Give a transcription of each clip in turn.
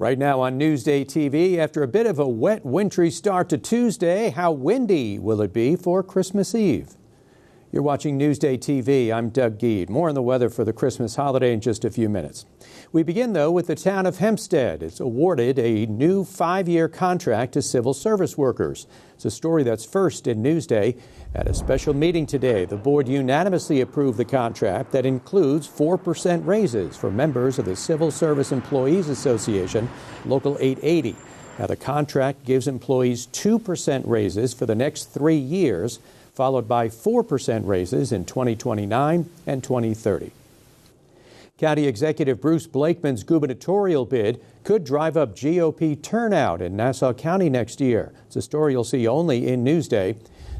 Right now on Newsday TV, after a bit of a wet, wintry start to Tuesday, how windy will it be for Christmas Eve? You're watching Newsday TV. I'm Doug Geed. More on the weather for the Christmas holiday in just a few minutes. We begin, though, with the town of Hempstead. It's awarded a new 5-year contract to civil service workers. It's a story that's first in Newsday. At a special meeting today, the board unanimously approved the contract that includes 4% raises for members of the Civil Service Employees Association, Local 880. Now, the contract gives employees 2% raises for the next 3 years, followed by 4% raises in 2029 and 2030. County Executive Bruce Blakeman's gubernatorial bid could drive up GOP turnout in Nassau County next year. It's a story you'll see only in Newsday.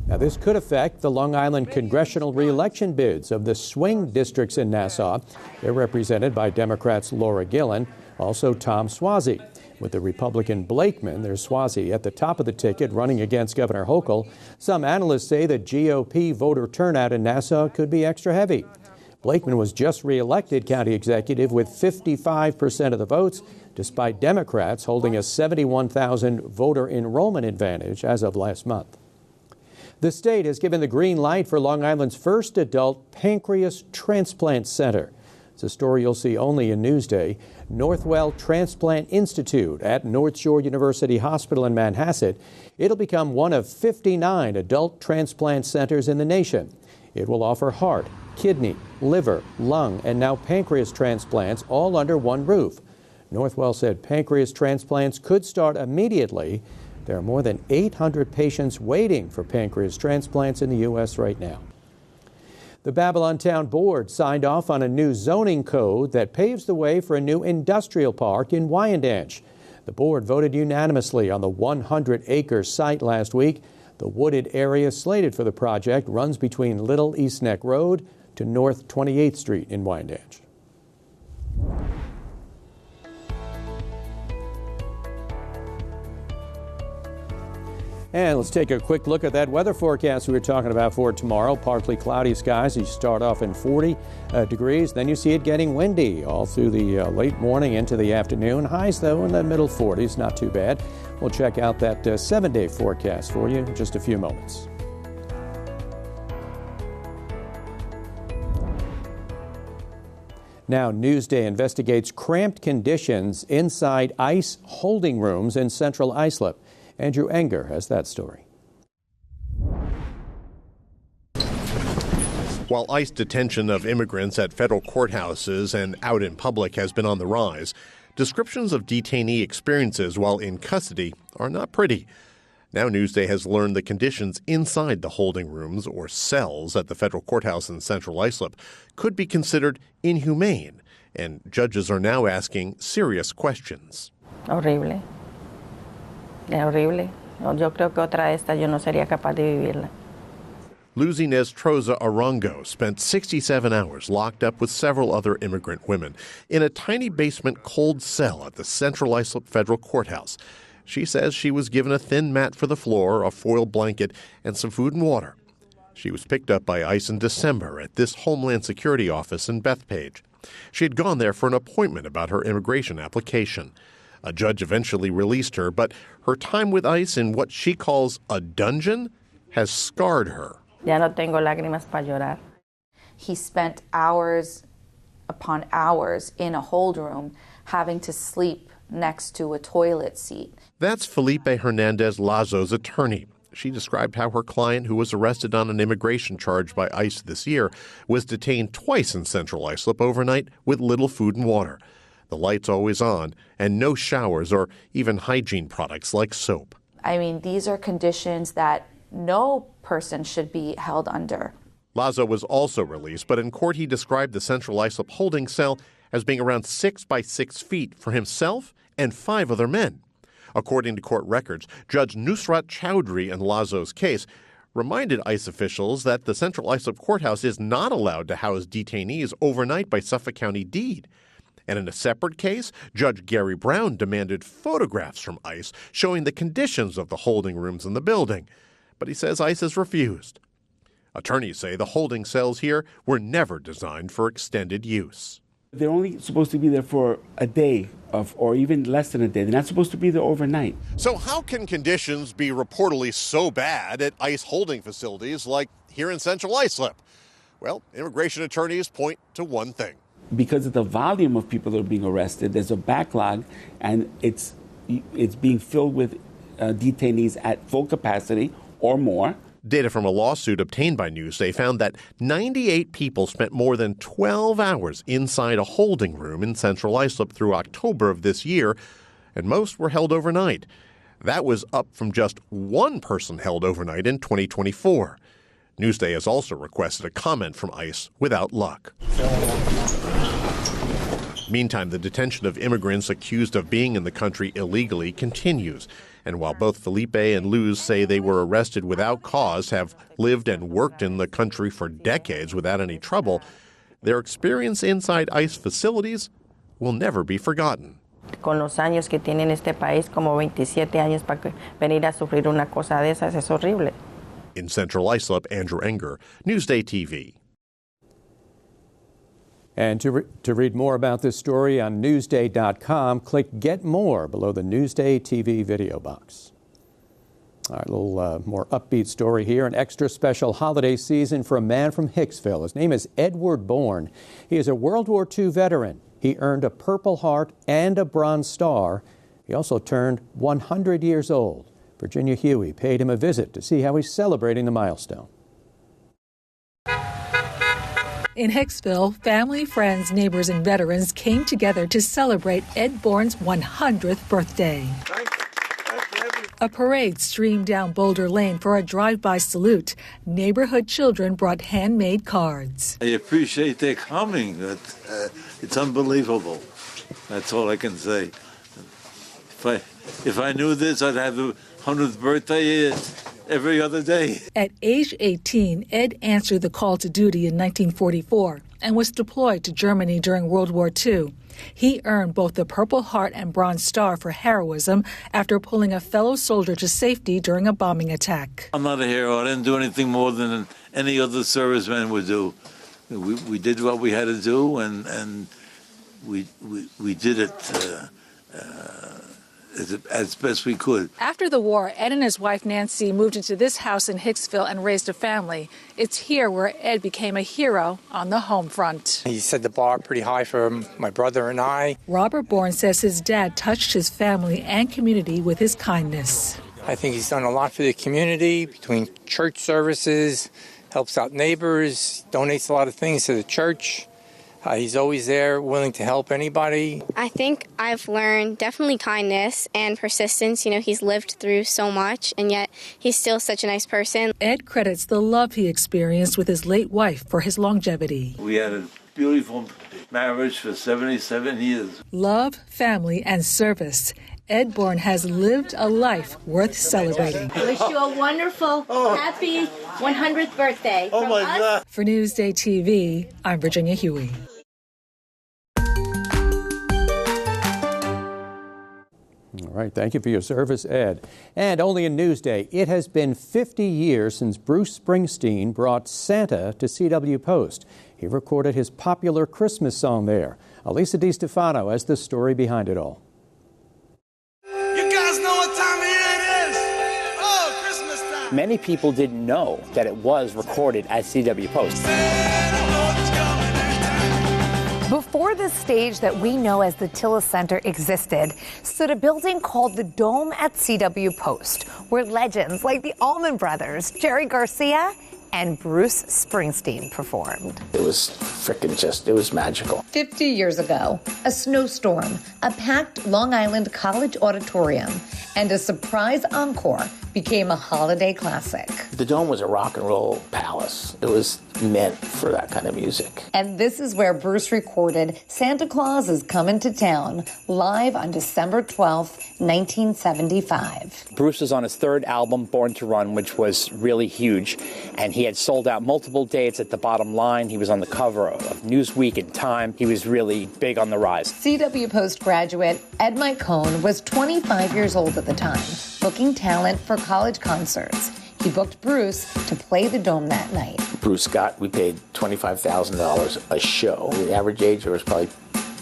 Now, this could affect the Long Island congressional re-election bids of the swing districts in Nassau. They're represented by Democrats Laura Gillen, also Tom Suozzi. With the Republican Blakeman, there's Suozzi at the top of the ticket running against Governor Hochul. Some analysts say that GOP voter turnout in Nassau could be extra heavy. Blakeman was just re-elected county executive with 55% of the votes, despite Democrats holding a 71,000 voter enrollment advantage as of last month. The state has given the green light for Long Island's first adult pancreas transplant center. It's a story you'll see only in Newsday. Northwell Transplant Institute at North Shore University Hospital in Manhasset. It'll become one of 59 adult transplant centers in the nation. It will offer heart, kidney, liver, lung, and now pancreas transplants all under one roof. Northwell said pancreas transplants could start immediately. There are more than 800 patients waiting for pancreas transplants in the U.S. right now. The Babylon Town Board signed off on a new zoning code that paves the way for a new industrial park in Wyandanch. The board voted unanimously on the 100-acre site last week. The wooded area slated for the project runs between Little East Neck Road to North 28th Street in Wyandanch. And let's take a quick look at that weather forecast we were talking about for tomorrow. Partly cloudy skies. You start off in 40 degrees. Then you see it getting windy all through the late morning into the afternoon. Highs, though, in the middle 40s. Not too bad. We'll check out that 7-day forecast for you in just a few moments. Now, Newsday investigates cramped conditions inside ICE holding rooms in Central Islip. Andrew Enger has that story. While ICE detention of immigrants at federal courthouses and out in public has been on the rise, descriptions of detainee experiences while in custody are not pretty. Now Newsday has learned the conditions inside the holding rooms or cells at the federal courthouse in Central Islip could be considered inhumane, and judges are now asking serious questions. Horrible. Horrible. Yo creo que otra esta yo no sería capaz de vivirla. Luz Inez Troza Arango spent 67 hours locked up with several other immigrant women in a tiny basement cold cell at the Central Islip Federal Courthouse. She says she was given a thin mat for the floor, a foil blanket, and some food and water. She was picked up by ICE in December at this Homeland Security office in Bethpage. She had gone there for an appointment about her immigration application. A judge eventually released her, but her time with ICE in what she calls a dungeon has scarred her. Ya no tengo lágrimas para llorar. He spent hours upon hours in a hold room having to sleep next to a toilet seat. That's Felipe Hernandez Lazo's attorney. She described how her client, who was arrested on an immigration charge by ICE this year, was detained twice in Central Islip overnight with little food and water. The lights always on, and no showers or even hygiene products like soap. I mean, these are conditions that no person should be held under. Lazo was also released, but in court he described the Central Islip holding cell as being around 6 by 6 feet for himself and 5 other men. According to court records, Judge Nusrat Chowdhury in Lazo's case reminded ICE officials that the Central Islip Courthouse is not allowed to house detainees overnight by Suffolk County deed. And in a separate case, Judge Gary Brown demanded photographs from ICE showing the conditions of the holding rooms in the building. But he says ICE has refused. Attorneys say the holding cells here were never designed for extended use. They're only supposed to be there for a day or even less than a day. They're not supposed to be there overnight. So how can conditions be reportedly so bad at ICE holding facilities like here in Central Islip? Well, immigration attorneys point to one thing. Because of the volume of people that are being arrested, there's a backlog, and it's being filled with detainees at full capacity or more. Data from a lawsuit obtained by Newsday found that 98 people spent more than 12 hours inside a holding room in Central Islip through October of this year, and most were held overnight. That was up from just one person held overnight in 2024. Newsday has also requested a comment from ICE without luck. Meantime, the detention of immigrants accused of being in the country illegally continues. And while both Felipe and Luz say they were arrested without cause, have lived and worked in the country for decades without any trouble, their experience inside ICE facilities will never be forgotten. Con los años que tiene en este país, como 27 años, para venir a sufrir una cosa de esas es horrible. In Central Islip, Andrew Enger, Newsday TV. And to read more about this story on Newsday.com, click Get More below the Newsday TV video box. All right, a little more upbeat story here. An extra special holiday season for a man from Hicksville. His name is Edward Bourne. He is a World War II veteran. He earned a Purple Heart and a Bronze Star. He also turned 100 years old. Virginia Huey paid him a visit to see how he's celebrating the milestone. In Hicksville, family, friends, neighbors, and veterans came together to celebrate Ed Bourne's 100th birthday. A parade streamed down Boulder Lane for a drive-by salute. Neighborhood children brought handmade cards. I appreciate their coming. It's unbelievable. That's all I can say. If I knew this, I'd have the 100th birthday every other day. At age 18, Ed answered the call to duty in 1944 and was deployed to Germany during World War II. He earned both the Purple Heart and Bronze Star for heroism after pulling a fellow soldier to safety during a bombing attack. I'm not a hero. I didn't do anything more than any other serviceman would do. We did what we had to do, and we did it as best we could. After the war, Ed and his wife Nancy moved into this house in Hicksville and raised a family. It's here where Ed became a hero on the home front. He set the bar pretty high for my brother and I. Robert Bourne says his dad touched his family and community with his kindness. I think he's done a lot for the community, between church services, helps out neighbors, donates a lot of things to the church. He's always there, willing to help anybody. I think I've learned definitely kindness and persistence. You know, he's lived through so much, and yet he's still such a nice person. Ed credits the love he experienced with his late wife for his longevity. We had a beautiful marriage for 77 years. Love, family, and service. Ed Bourne has lived a life worth celebrating. I wish you a wonderful, happy 100th birthday. Oh, my God. For Newsday TV, I'm Virginia Huey. All right, thank you for your service, Ed. And only in Newsday, it has been 50 years since Bruce Springsteen brought Santa to CW Post. He recorded his popular Christmas song there. Elisa DiStefano has the story behind it all. Many people didn't know that it was recorded at CW Post. Before the stage that we know as the Tilla Center existed, stood a building called the Dome at CW Post, where legends like the Allman Brothers, Jerry Garcia, and Bruce Springsteen performed. It was it was magical. 50 years ago, a snowstorm, a packed Long Island College auditorium, and a surprise encore became a holiday classic. The Dome was a rock and roll palace. It was meant for that kind of music. And this is where Bruce recorded Santa Claus is Coming to Town, live on December 12th, 1975. Bruce was on his third album, Born to Run, which was really huge, and he had sold out multiple dates at the bottom line. He was on the cover of Newsweek and Time. He was really big on the rise. CW Post graduate Ed Micone was 25 years old at the time, booking talent for college concerts. He booked Bruce to play the Dome that night. We paid $25,000 a show. The average age was probably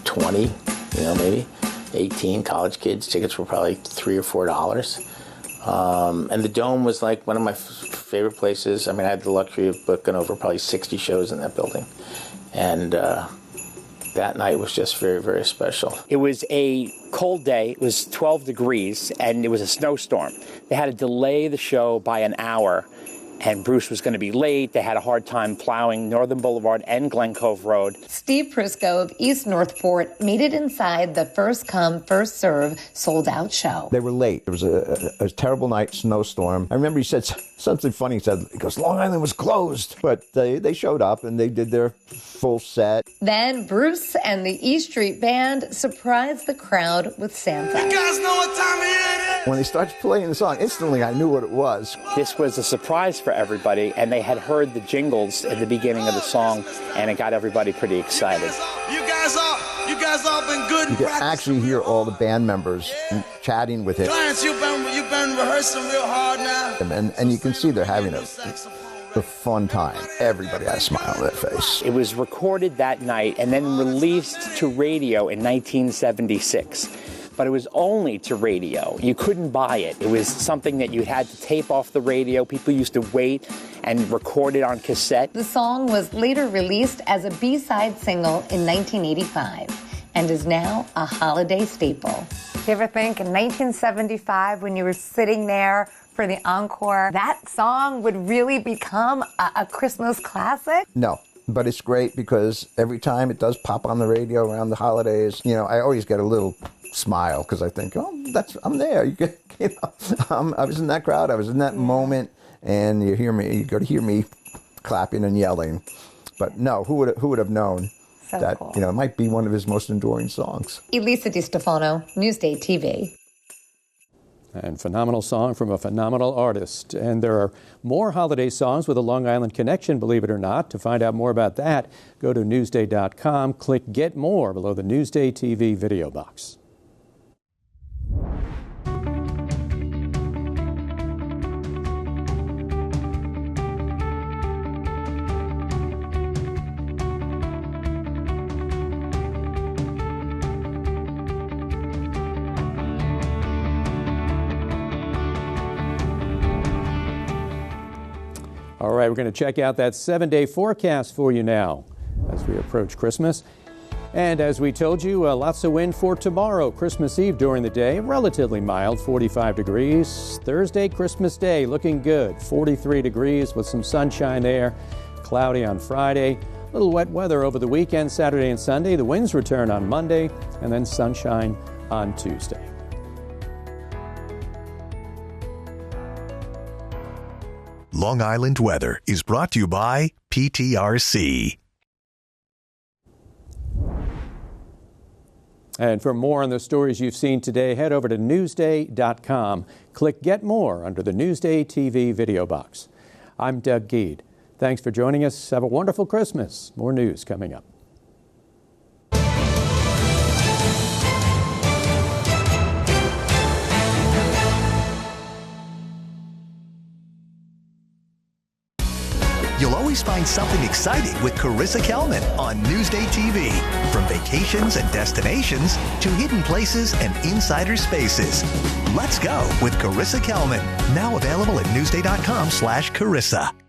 20, maybe 18. College kids, tickets were probably $3 or $4. And the Dome was like one of my favorite places. I mean, I had the luxury of booking over probably 60 shows in that building. And that night was just very, very special. It was a cold day. It was 12 degrees, and it was a snowstorm. They had to delay the show by an hour, and Bruce was going to be late. They had a hard time plowing Northern Boulevard and Glen Cove Road. Steve Prisco of East Northport made it inside the first come, first serve, sold-out show. They were late. It was a terrible night, snowstorm. I remember he said something funny. He goes, Long Island was closed. But they showed up, and they did their full set. Then Bruce and the E Street Band surprised the crowd with Santa. You guys know what time it is? When they started playing the song, instantly I knew what it was. This was a surprise for everybody, and they had heard the jingles at the beginning of the song, and it got everybody pretty excited. You guys all been good. You could actually hear all the band members chatting with it. Clarence, you've been rehearsing real hard now. And you can see they're having a fun time. Everybody had a smile on their face. It was recorded that night and then released to radio in 1976. But it was only to radio. You couldn't buy it. It was something that you had to tape off the radio. People used to wait and record it on cassette. The song was later released as a B-side single in 1985 and is now a holiday staple. You ever think in 1975 when you were sitting there for the encore, that song would really become a Christmas classic? No. But it's great because every time it does pop on the radio around the holidays, I always get a little smile because I think, I'm there. I was in that crowd. I was in that moment, and you got to hear me clapping and yelling. But no, who would have known that? Cool. It might be one of his most enduring songs. Elisa DiStefano, Newsday TV. And phenomenal song from a phenomenal artist. And there are more holiday songs with a Long Island connection, believe it or not. To find out more about that, go to Newsday.com, click Get More below the Newsday TV video box. All right, we're going to check out that 7-day forecast for you now as we approach Christmas. And as we told you, lots of wind for tomorrow, Christmas Eve during the day, relatively mild, 45 degrees. Thursday, Christmas Day, looking good, 43 degrees with some sunshine there. Cloudy on Friday, a little wet weather over the weekend, Saturday and Sunday. The winds return on Monday, and then sunshine on Tuesday. Long Island weather is brought to you by PTRC. And for more on the stories you've seen today, head over to Newsday.com. Click Get More under the Newsday TV video box. I'm Doug Geed. Thanks for joining us. Have a wonderful Christmas. More news coming up. You'll always find something exciting with Carissa Kelman on Newsday TV. From vacations and destinations to hidden places and insider spaces. Let's go with Carissa Kelman. Now available at Newsday.com/Carissa.